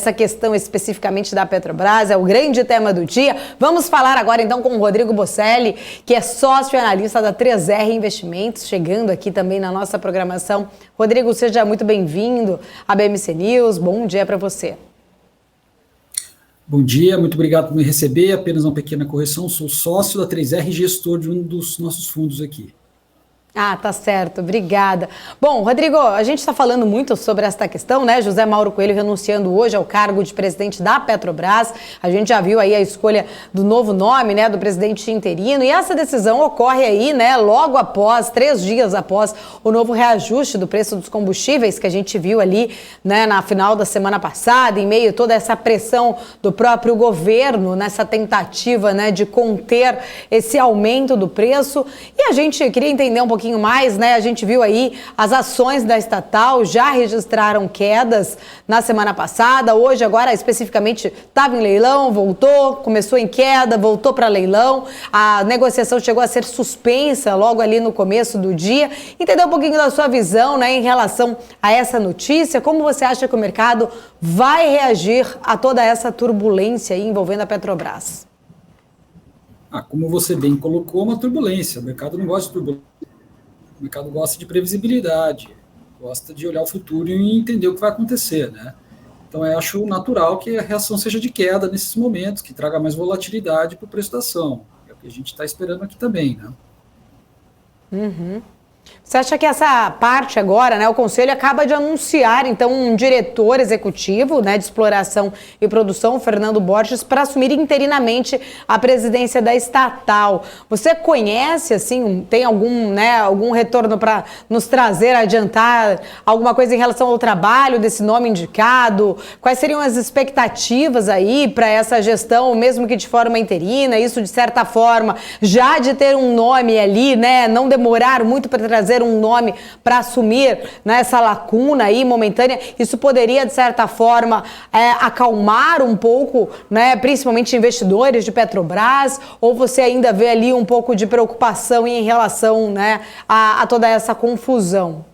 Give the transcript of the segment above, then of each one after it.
essa questão especificamente da Petrobras, é o grande tema do dia. Vamos falar agora então com o Rodrigo Bocelli, que é sócio analista da 3R Investimentos, chegando aqui também na nossa programação. Rodrigo, seja muito bem-vindo à BMC News, bom dia para você. Bom dia, muito obrigado por me receber. Apenas uma pequena correção, sou sócio da 3R e gestor de um dos nossos fundos aqui. Ah, tá certo, obrigada. Bom, Rodrigo, a gente está falando muito sobre esta questão, né? José Mauro Coelho renunciando hoje ao cargo de presidente da Petrobras. A gente já viu aí a escolha do novo nome, né, do presidente interino. E essa decisão ocorre aí, né, logo após, 3 dias após o novo reajuste do preço dos combustíveis que a gente viu ali, né, na final da semana passada, em meio a toda essa pressão do próprio governo, nessa tentativa, né, de conter esse aumento do preço. E a gente queria entender um pouquinho mais, né? A gente viu aí as ações da estatal já registraram quedas na semana passada. Hoje, agora, especificamente, estava em leilão, voltou, começou em queda, voltou para leilão. A negociação chegou a ser suspensa logo ali no começo do dia. Entender um pouquinho da sua visão, né, em relação a essa notícia. Como você acha que o mercado vai reagir a toda essa turbulência aí envolvendo a Petrobras? Como você bem colocou, uma turbulência. O mercado não gosta de turbulência. O mercado gosta de previsibilidade, gosta de olhar o futuro e entender o que vai acontecer, né? Então, eu acho natural que a reação seja de queda nesses momentos, que traga mais volatilidade para o preço da ação. É o que a gente está esperando aqui também, né? Uhum. Você acha que essa parte agora, né, o Conselho acaba de anunciar, então, um diretor executivo, né, de exploração e produção, o Fernando Borges, para assumir interinamente a presidência da estatal. Você conhece, assim, tem algum, né, algum retorno para nos trazer, adiantar alguma coisa em relação ao trabalho desse nome indicado? Quais seriam as expectativas aí para essa gestão, mesmo que de forma interina? Isso, de certa forma, já de ter um nome ali, né, não demorar muito para trazer um nome para assumir, né, essa lacuna aí momentânea, isso poderia, de certa forma, acalmar um pouco, né, principalmente investidores de Petrobras, ou você ainda vê ali um pouco de preocupação em relação, né, a toda essa confusão?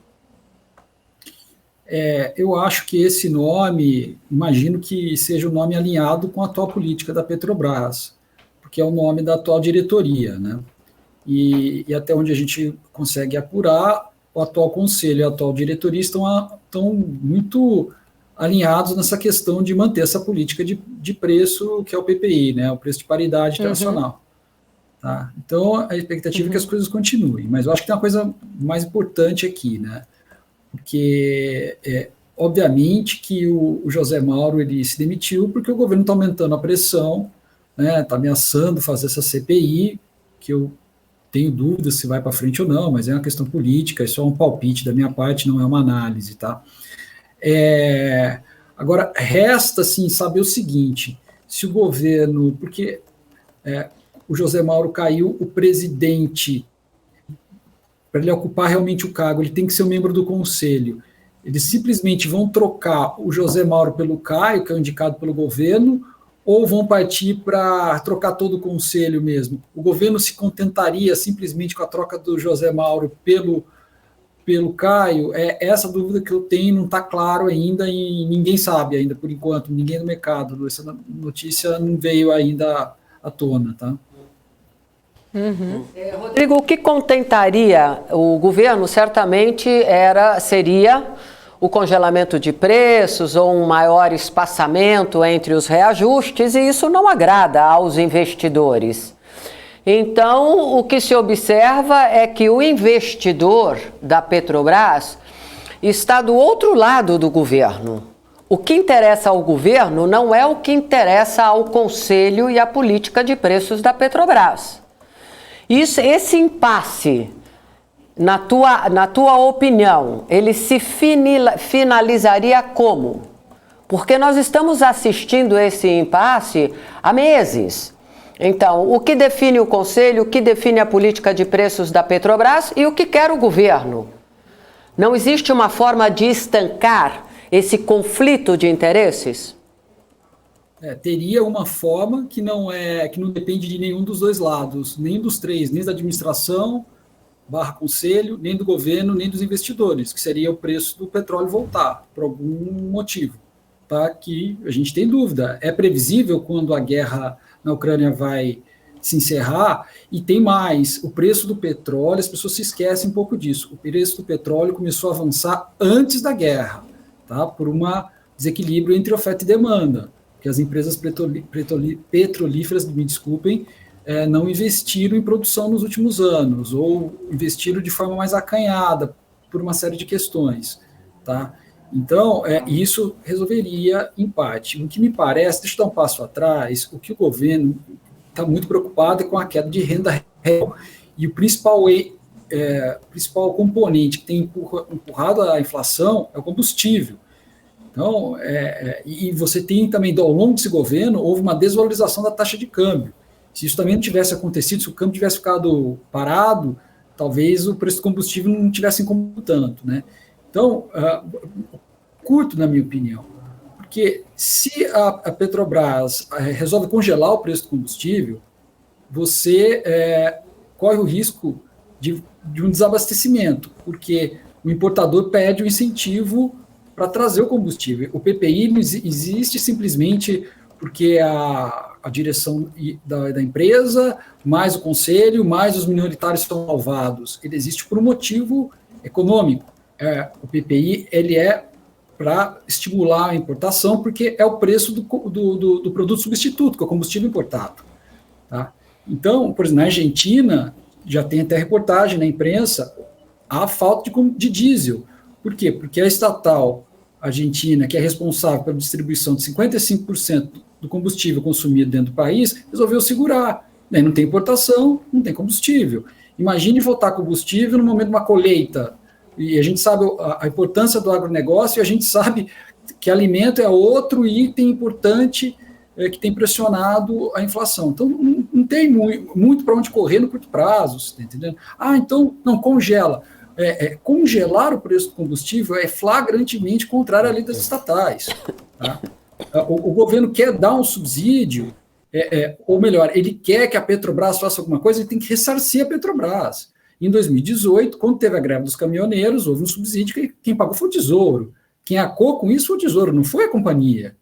Eu acho que esse nome, imagino que seja o nome alinhado com a atual política da Petrobras, porque é o nome da atual diretoria, né? E até onde a gente consegue apurar, o atual conselho e a atual diretoria estão muito alinhados nessa questão de manter essa política de preço, que é o PPI, né, o preço de paridade internacional. Tá? Então, a expectativa é que as coisas continuem, mas eu acho que tem uma coisa mais importante aqui, né, porque, obviamente, que o José Mauro ele se demitiu porque o governo está aumentando a pressão, né, está ameaçando fazer essa CPI, que eu tenho dúvidas se vai para frente ou não, mas é uma questão política, é só um palpite da minha parte, não é uma análise, tá? Agora, resta, assim, saber o seguinte, se o governo, porque o José Mauro caiu, o presidente, para ele ocupar realmente o cargo, ele tem que ser um membro do conselho, eles simplesmente vão trocar o José Mauro pelo Caio, que é indicado pelo governo, ou vão partir para trocar todo o conselho mesmo? O governo se contentaria simplesmente com a troca do José Mauro pelo Caio? Essa dúvida que eu tenho, não está claro ainda e ninguém sabe ainda, por enquanto, ninguém no mercado. Essa notícia não veio ainda à tona, tá? Rodrigo, o que contentaria o governo certamente seria o congelamento de preços ou um maior espaçamento entre os reajustes, e isso não agrada aos investidores. Então, o que se observa é que o investidor da Petrobras está do outro lado do governo. O que interessa ao governo não é o que interessa ao Conselho e à política de preços da Petrobras. Esse impasse, na tua opinião, ele se finalizaria como? Porque nós estamos assistindo esse impasse há meses. Então, o que define o Conselho, o que define a política de preços da Petrobras e o que quer o governo? Não existe uma forma de estancar esse conflito de interesses? Teria uma forma que não depende de nenhum dos dois lados, nem dos três, nem da administração, /conselho, nem do governo, nem dos investidores, que seria o preço do petróleo voltar, por algum motivo. tá, que a gente tem dúvida. É previsível quando a guerra na Ucrânia vai se encerrar, e tem mais, o preço do petróleo, as pessoas se esquecem um pouco disso, o preço do petróleo começou a avançar antes da guerra, tá, por um desequilíbrio entre oferta e demanda, que as empresas petrolíferas, me desculpem, não investiram em produção nos últimos anos, ou investiram de forma mais acanhada, por uma série de questões, tá? Então, isso resolveria em parte. O que me parece, deixa eu dar um passo atrás, o que o governo está muito preocupado com a queda de renda real, e o principal componente que tem empurrado a inflação é o combustível. Então, e você tem também, ao longo desse governo, houve uma desvalorização da taxa de câmbio. Se isso também não tivesse acontecido, se o câmbio tivesse ficado parado, talvez o preço do combustível não tivesse incomodado tanto, né? Então, curto, na minha opinião, porque se a Petrobras resolve congelar o preço do combustível, você corre o risco de um desabastecimento, porque o importador perde o incentivo para trazer o combustível. O PPI não existe simplesmente porque a direção da empresa, mais o conselho, mais os minoritários são malvados. Ele existe por um motivo econômico. O PPI ele é para estimular a importação, porque é o preço do produto substituto, que é o combustível importado. Tá? Então, por exemplo, na Argentina, já tem até reportagem na imprensa, há falta de diesel. Por quê? Porque a estatal argentina, que é responsável pela distribuição de 55% do combustível consumido dentro do país, resolveu segurar. Daí não tem importação, não tem combustível. Imagine faltar combustível no momento de uma colheita. E a gente sabe a importância do agronegócio, e a gente sabe que alimento é outro item importante que tem pressionado a inflação. Então, não tem muito para onde correr no curto prazo, você está entendendo? Então, não, congela. Congelar o preço do combustível é flagrantemente contrário à lei das estatais. Tá? O governo quer dar um subsídio, ou melhor, ele quer que a Petrobras faça alguma coisa, ele tem que ressarcir a Petrobras. Em 2018, quando teve a greve dos caminhoneiros, houve um subsídio que quem pagou foi o Tesouro. Quem arcou com isso foi o Tesouro, não foi a companhia.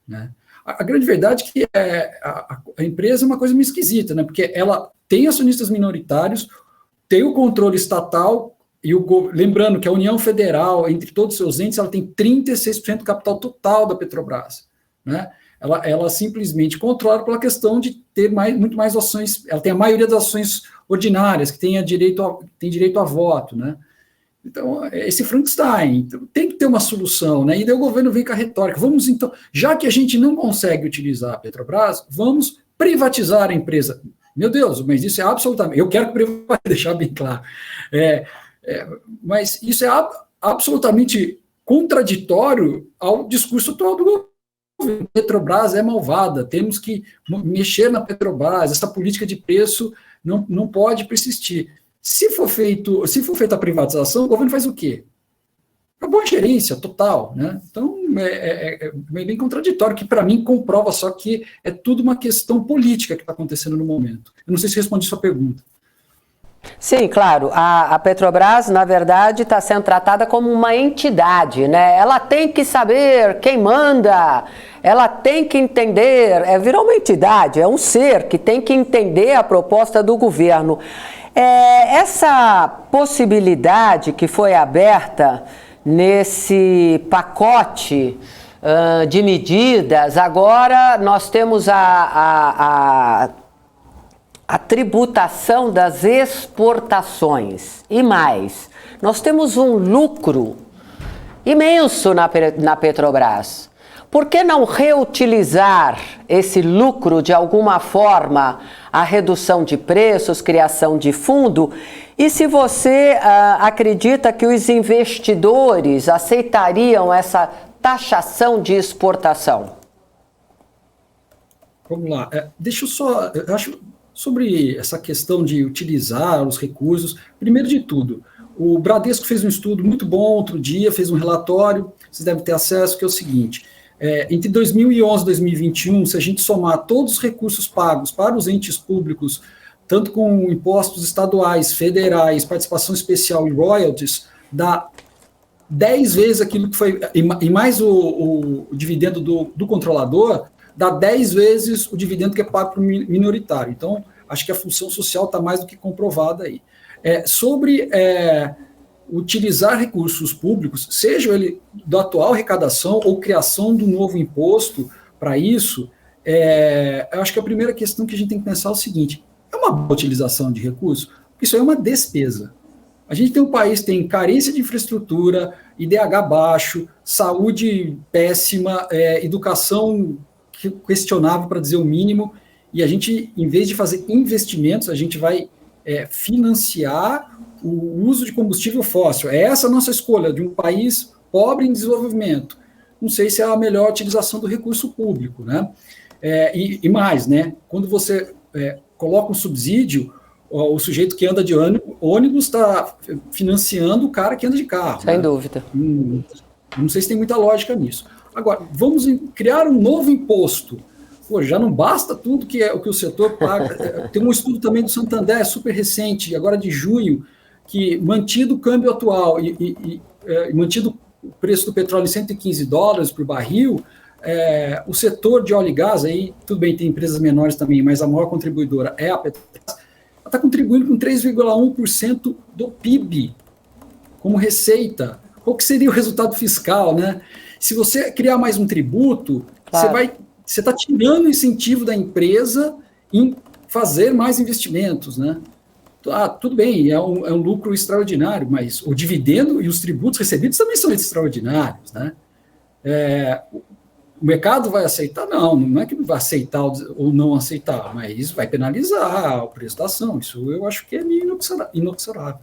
Né? A grande verdade é que a empresa é uma coisa meio esquisita, né? Porque ela tem acionistas minoritários, tem o controle estatal, lembrando que a União Federal, entre todos os seus entes, ela tem 36% do capital total da Petrobras. Né? Ela simplesmente controla pela questão de ter muito mais ações, ela tem a maioria das ações ordinárias, que tem direito a voto. Né? Então, esse Frankenstein, então, tem que ter uma solução, né? E daí o governo vem com a retórica, vamos então, já que a gente não consegue utilizar a Petrobras, vamos privatizar a empresa. Meu Deus, mas isso é absolutamente, eu quero deixar bem claro, mas isso é absolutamente contraditório ao discurso atual do governo. A Petrobras é malvada, temos que mexer na Petrobras, essa política de preço não pode persistir. Se for feita a privatização, o governo faz o quê? Uma boa gerência total, né? Então, é bem contraditório, que para mim comprova só que é tudo uma questão política que está acontecendo no momento. Eu não sei se respondi sua pergunta. Sim, claro. A Petrobras, na verdade, está sendo tratada como uma entidade, né? Ela tem que saber quem manda, ela tem que entender, virou uma entidade, é um ser que tem que entender a proposta do governo. Essa possibilidade que foi aberta nesse pacote de medidas, agora nós temos a tributação das exportações e mais. Nós temos um lucro imenso na Petrobras. Por que não reutilizar esse lucro de alguma forma, a redução de preços, criação de fundo? E se você acredita que os investidores aceitariam essa taxação de exportação? Vamos lá. Deixa eu só... Eu acho sobre essa questão de utilizar os recursos. Primeiro de tudo, o Bradesco fez um estudo muito bom outro dia, fez um relatório, vocês devem ter acesso, que é o seguinte... entre 2011 e 2021, se a gente somar todos os recursos pagos para os entes públicos, tanto com impostos estaduais, federais, participação especial e royalties, dá 10 vezes aquilo que foi, e mais o dividendo do controlador, dá 10 vezes o dividendo que é pago para o minoritário. Então, acho que a função social está mais do que comprovada aí. Sobre utilizar recursos públicos, seja ele da atual arrecadação ou criação do novo imposto para isso, eu acho que a primeira questão que a gente tem que pensar é o seguinte: é uma boa utilização de recursos? Isso é uma despesa. A gente tem um país que tem carência de infraestrutura, IDH baixo, saúde péssima, educação questionável, para dizer o mínimo, e a gente, em vez de fazer investimentos, a gente vai financiar o uso de combustível fóssil. É essa a nossa escolha, de um país pobre em desenvolvimento. Não sei se é a melhor utilização do recurso público, né? E mais, né? Quando você coloca um subsídio, o sujeito que anda de ônibus está financiando o cara que anda de carro. Sem dúvida. Não sei se tem muita lógica nisso. Agora, vamos criar um novo imposto. Pô, já não basta tudo que o setor paga. Tem um estudo também do Santander, super recente, agora de junho, que mantido o câmbio atual e mantido o preço do petróleo em $115 por barril, o setor de óleo e gás, aí tudo bem, tem empresas menores também, mas a maior contribuidora é a Petrobras, está contribuindo com 3,1% do PIB como receita. Qual que seria o resultado fiscal, né? Se você criar mais um tributo, claro, você está tirando o incentivo da empresa em fazer mais investimentos, né? Tudo bem, é um lucro extraordinário, mas o dividendo e os tributos recebidos também são extraordinários, né? O mercado vai aceitar? Não é que vai aceitar ou não aceitar, mas vai penalizar o preço da ação. Isso eu acho que é inobservável.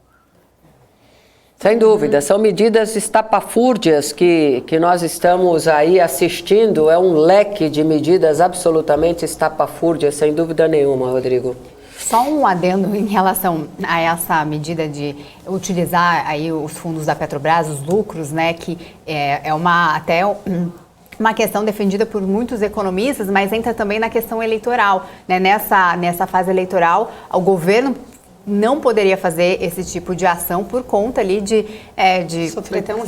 Sem dúvida, são medidas estapafúrdias que nós estamos aí assistindo, é um leque de medidas absolutamente estapafúrdias, sem dúvida nenhuma, Rodrigo. Só um adendo em relação a essa medida de utilizar aí os fundos da Petrobras, os lucros, né, que uma questão defendida por muitos economistas, mas entra também na questão eleitoral, né? Nessa fase eleitoral, o governo não poderia fazer esse tipo de ação por conta ali de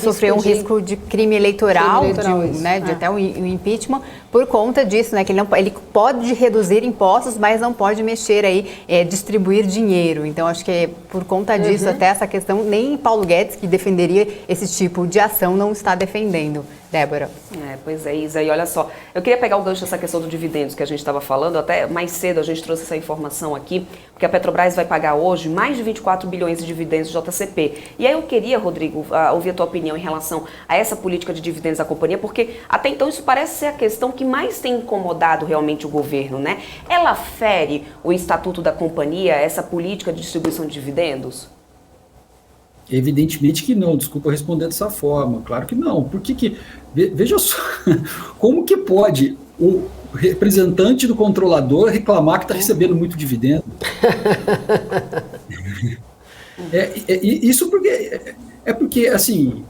sofrer um risco de crime eleitoral, de até o impeachment, por conta disso, né? Que ele pode reduzir impostos, mas não pode mexer aí, distribuir dinheiro. Então, acho que por conta disso, até essa questão, nem Paulo Guedes, que defenderia esse tipo de ação, não está defendendo. Débora. Pois é, Isa, e olha só, eu queria pegar o gancho dessa questão do dividendos que a gente estava falando, até mais cedo a gente trouxe essa informação aqui, porque a Petrobras vai pagar hoje mais de 24 bilhões de dividendos de JCP. E aí eu queria, Rodrigo, ouvir a tua opinião em relação a essa política de dividendos da companhia, porque até então isso parece ser a questão que mais tem incomodado realmente o governo, né? Ela fere o estatuto da companhia, essa política de distribuição de dividendos? Evidentemente que não, desculpa responder dessa forma, claro que não. Por que veja só, como que pode o representante do controlador reclamar que está recebendo muito dividendo? Isso porque, assim,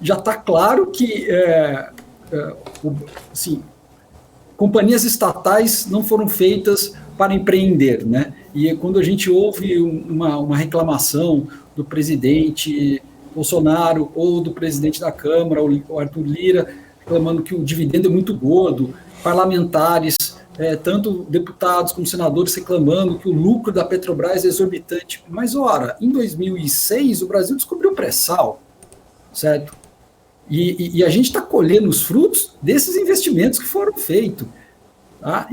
já está claro que assim, companhias estatais não foram feitas para empreender, né? E quando a gente ouve uma reclamação do presidente Bolsonaro ou do presidente da Câmara, o Arthur Lira, reclamando que o dividendo é muito gordo, parlamentares, tanto deputados como senadores reclamando que o lucro da Petrobras é exorbitante. Mas, ora, em 2006 o Brasil descobriu o pré-sal, certo? E a gente está colhendo os frutos desses investimentos que foram feitos. Tá?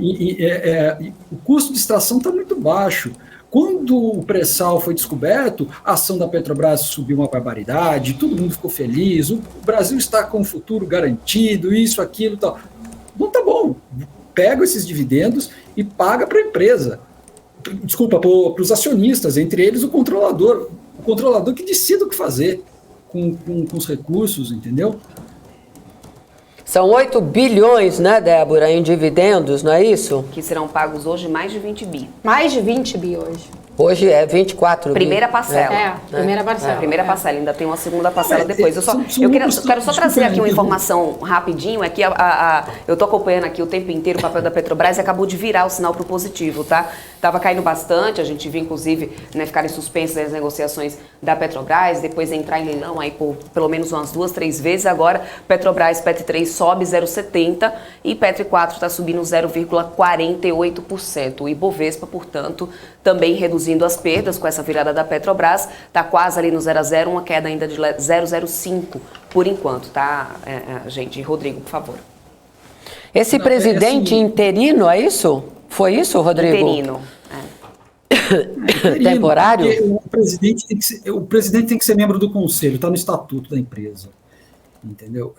O custo de extração está muito baixo. Quando o pré-sal foi descoberto, a ação da Petrobras subiu uma barbaridade, todo mundo ficou feliz, o Brasil está com o futuro garantido, isso, aquilo, tal. Não tá bom, pega esses dividendos e paga para a empresa. Desculpa, para os acionistas, entre eles o controlador que decide o que fazer com os recursos, entendeu? São 8 bilhões, né, Débora, em dividendos, não é isso? Que serão pagos hoje mais de 20 bi. Mais de 20 bi hoje. Hoje é 24 Primeira parcela. Primeira parcela. Primeira parcela, ainda tem uma segunda parcela depois. Eu quero só trazer aqui uma informação rapidinho, é que eu estou acompanhando aqui o tempo inteiro o papel da Petrobras e acabou de virar o sinal para o positivo, tá? Estava caindo bastante, a gente viu inclusive ficarem suspensas as negociações da Petrobras, depois entrar em leilão aí por pelo menos umas 2, 3 vezes. Agora, Petrobras, Petro 3 sobe 0,70 e Petro 4 está subindo 0,48%. O Ibovespa, portanto, também reduzindo as perdas com essa virada da Petrobras, está quase ali no 0 a 0, uma queda ainda de 0,05 por enquanto, tá, gente? Rodrigo, por favor. Esse presidente interino, é isso? Foi isso, Rodrigo? Interino. Temporário? O presidente tem que ser membro do conselho, está no estatuto da empresa. Entendeu?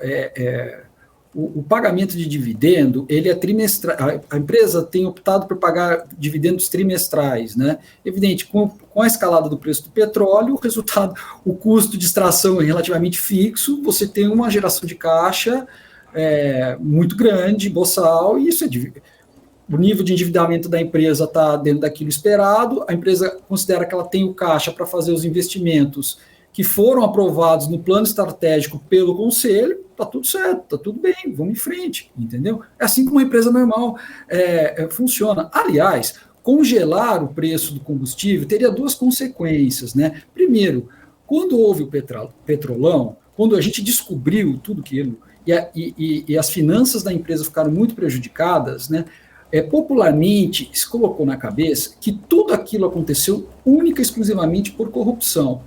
O pagamento de dividendo, ele é trimestral. A empresa tem optado por pagar dividendos trimestrais, né? Evidente, com a escalada do preço do petróleo, o resultado, o custo de extração é relativamente fixo, você tem uma geração de caixa muito grande, boçal, e isso o nível de endividamento da empresa está dentro daquilo esperado, a empresa considera que ela tem o caixa para fazer os investimentos que foram aprovados no plano estratégico pelo Conselho, está tudo certo, está tudo bem, vamos em frente, entendeu? É assim como uma empresa normal funciona. Aliás, congelar o preço do combustível teria 2 consequências, né? Primeiro, quando houve o petrolão, quando a gente descobriu tudo aquilo, e as finanças da empresa ficaram muito prejudicadas, né? Popularmente se colocou na cabeça que tudo aquilo aconteceu única e exclusivamente por corrupção.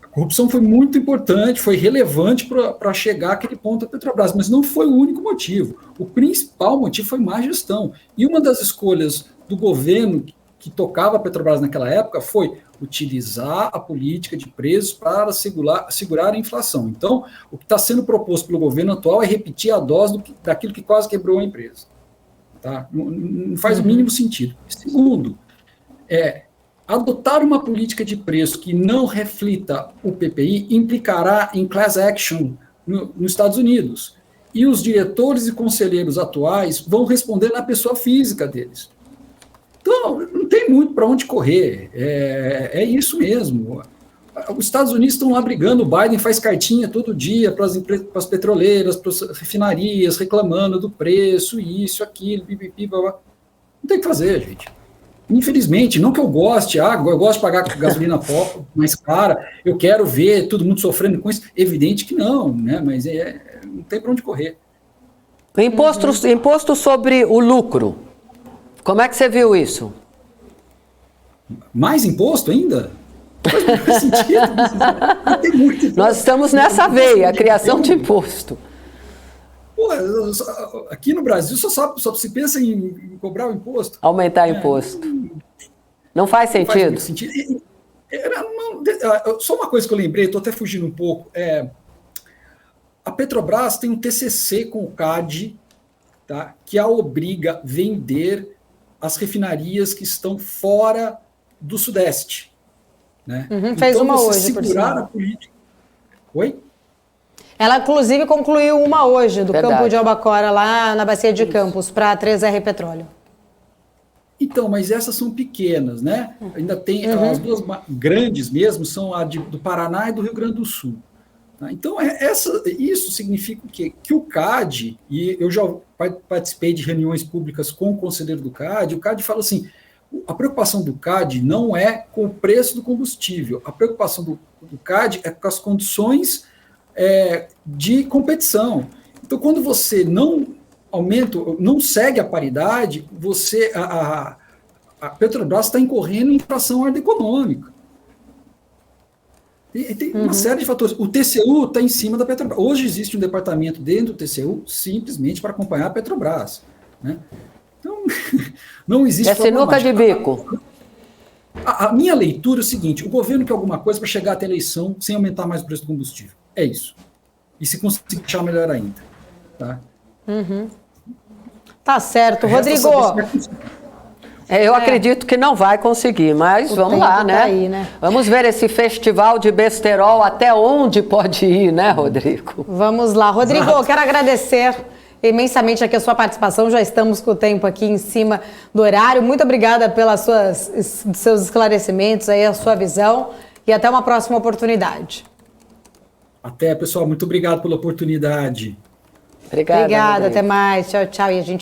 A corrupção foi muito importante, foi relevante para chegar àquele ponto da Petrobras, mas não foi o único motivo. O principal motivo foi má gestão. E uma das escolhas do governo que tocava a Petrobras naquela época foi utilizar a política de preços para segurar a inflação. Então, o que está sendo proposto pelo governo atual é repetir a dose daquilo que quase quebrou a empresa. Tá? Não faz o mínimo sentido. Segundo, adotar uma política de preço que não reflita o PPI implicará em class action nos Estados Unidos. E os diretores e conselheiros atuais vão responder na pessoa física deles. Então, não tem muito para onde correr. É isso mesmo. Os Estados Unidos estão lá brigando, o Biden faz cartinha todo dia para as petroleiras, para as refinarias, reclamando do preço, isso, aquilo, pipipi, blá, blá. Não tem o que fazer, gente. Infelizmente, não que eu goste, eu gosto de pagar gasolina mais cara, eu quero ver todo mundo sofrendo com isso. Evidente que não, né? Mas não tem para onde correr. Imposto sobre o lucro. Como é que você viu isso? Mais imposto ainda? Não faz sentido. Tem muito imposto. Nós estamos nessa veia, a criação de imposto. Pô, aqui no Brasil só se pensa em cobrar o imposto. Aumentar o imposto. Não faz sentido? Não faz sentido. Só uma coisa que eu lembrei, estou até fugindo um pouco. A Petrobras tem um TCC com o CAD, tá, que a obriga a vender as refinarias que estão fora do Sudeste. Né? Fez então, uma você hoje, por segurar sinal. a política. Oi? Ela, inclusive, concluiu uma hoje, do Verdade. campo de Albacora, lá na Bacia de Campos, para a 3R Petróleo. Então, mas essas são pequenas, né? Ainda tem as duas grandes mesmo, são a do Paraná e do Rio Grande do Sul. Tá? Então, isso significa o quê? Que o CAD, e eu já participei de reuniões públicas com o conselheiro do CAD, o CAD fala assim, a preocupação do CAD não é com o preço do combustível, a preocupação do CAD é com as condições de competição. Então, quando você não aumenta, não segue a paridade, a Petrobras está incorrendo em infração à ordem econômica. Tem uma série de fatores. O TCU está em cima da Petrobras. Hoje existe um departamento dentro do TCU simplesmente para acompanhar a Petrobras. Né? Então, não existe... É sinuca de bico. A minha leitura é o seguinte, o governo quer alguma coisa para chegar até a eleição sem aumentar mais o preço do combustível. É isso. E se conseguir achar melhor ainda. Tá? Tá certo. Rodrigo, Eu acredito que não vai conseguir, mas vamos lá, tempo né? tá aí, né? Vamos ver esse festival de besterol até onde pode ir, né, Rodrigo? vamos lá. Rodrigo, quero agradecer imensamente aqui a sua participação. Já estamos com o tempo aqui em cima do horário. Muito obrigada pelos seus esclarecimentos, aí, a sua visão. E até uma próxima oportunidade. Até, pessoal. Muito obrigado pela oportunidade. Obrigada, Obrigada, até mais. Tchau, tchau. E a gente